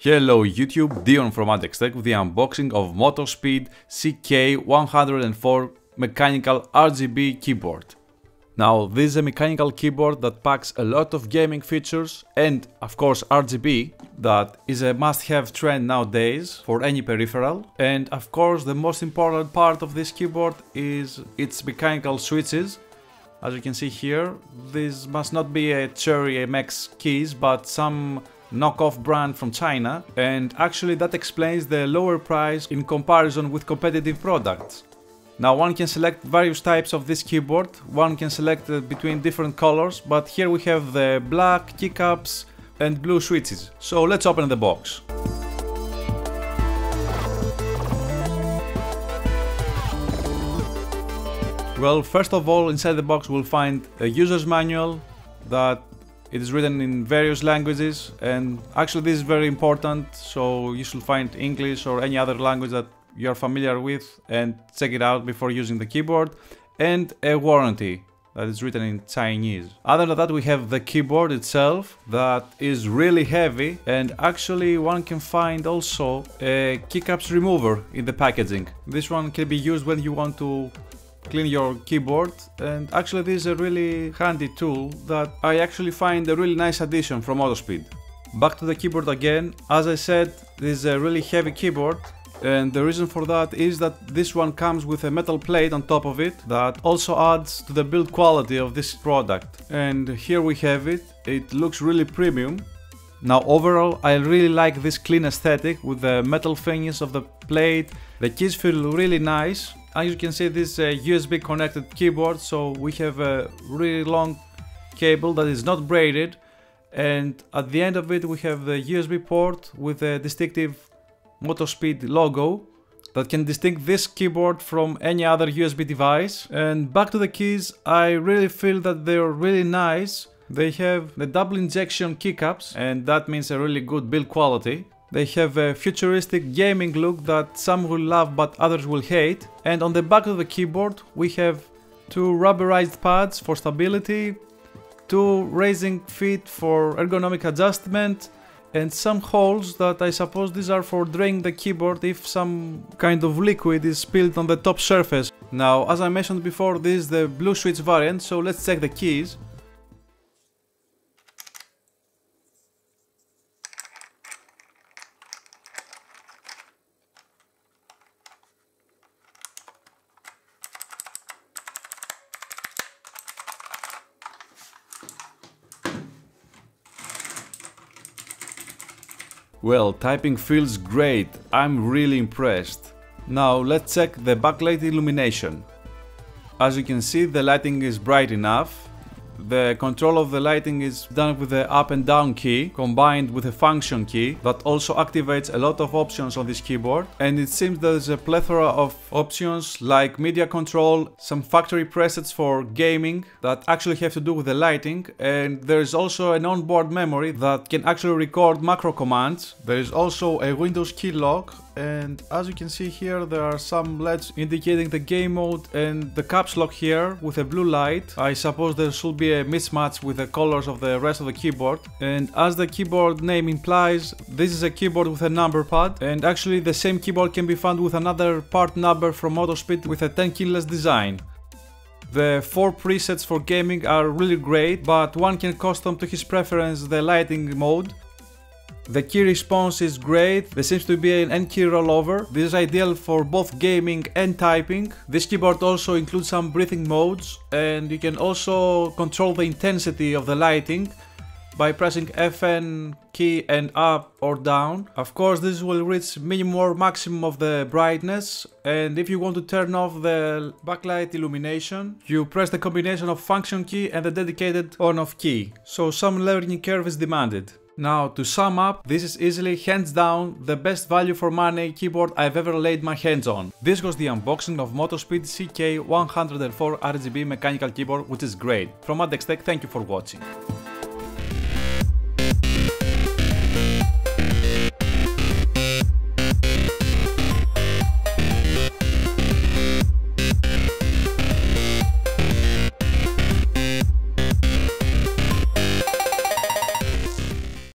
Hello YouTube, Dion from M.A.D with the unboxing of MOTOSPEED CK104 Mechanical RGB keyboard. Now this is a mechanical keyboard that packs a lot of gaming features and of course RGB, that is a must-have trend nowadays for any peripheral. And of course the most important part of this keyboard is its mechanical switches. As you can see here, this must not be a Cherry MX keys but some knockoff brand from China, and actually that explains the lower price in comparison with competitive products. Now one can select various types of this keyboard, one can select between different colors, but here we have the black keycaps and blue switches. So let's open the box. Well, first of all, inside the box we'll find a user's manual that it is written in various languages, and actually this is very important, so you should find English or any other language that you are familiar with and check it out before using the keyboard, and a warranty that is written in Chinese. Other than that, we have the keyboard itself that is really heavy, and actually one can find also a keycaps remover in the packaging. This one can be used when you want to clean your keyboard, and actually this is a really handy tool that I actually find a really nice addition from MOTOSPEED. Back to the keyboard again. As I said, this is a really heavy keyboard, and the reason for that is that this one comes with a metal plate on top of it that also adds to the build quality of this product. And here we have it. It looks really premium. Now overall I really like this clean aesthetic with the metal finish of the plate. The keys feel really nice. As you can see, this is a USB connected keyboard, so we have a really long cable that is not braided, and at the end of it we have the USB port with a distinctive MOTOSPEED logo that can distinguish this keyboard from any other USB device. And back to the keys, I really feel that they're really nice. They have the double injection keycaps, and that means a really good build quality. They have a futuristic gaming look that some will love but others will hate. And on the back of the keyboard we have two rubberized pads for stability, two raising feet for ergonomic adjustment, and some holes that I suppose these are for draining the keyboard if some kind of liquid is spilled on the top surface. Now, as I mentioned before, this is the blue switch variant, so let's check the keys. Well, typing feels great, I'm really impressed. Now let's check the backlight illumination. As you can see, the lighting is bright enough. The control of the lighting is done with the up and down key combined with a function key that also activates a lot of options on this keyboard, and it seems there's a plethora of options like media control, some factory presets for gaming that actually have to do with the lighting, and there is also an onboard memory that can actually record macro commands. There is also a Windows key lock, and as you can see here there are some LEDs indicating the game mode and the caps lock here with a blue light. I suppose there should be a mismatch with the colors of the rest of the keyboard, and as the keyboard name implies, this is a keyboard with a number pad, and actually the same keyboard can be found with another part number from MOTOSPEED with a 10 keyless design. The 4 presets for gaming are really great, but one can custom to his preference the lighting mode. The key response is great, there seems to be an N key rollover. This is ideal for both gaming and typing. This keyboard also includes some breathing modes, and you can also control the intensity of the lighting by pressing FN key and up or down. Of course this will reach minimum or maximum of the brightness, and if you want to turn off the backlight illumination, you press the combination of function key and the dedicated on-off key. So some learning curve is demanded. Now to sum up, this is easily, hands down, the best value for money keyboard I've ever laid my hands on. This was the unboxing of MOTOSPEED CK104 RGB mechanical keyboard, which is great. From M.A.D, thank you for watching.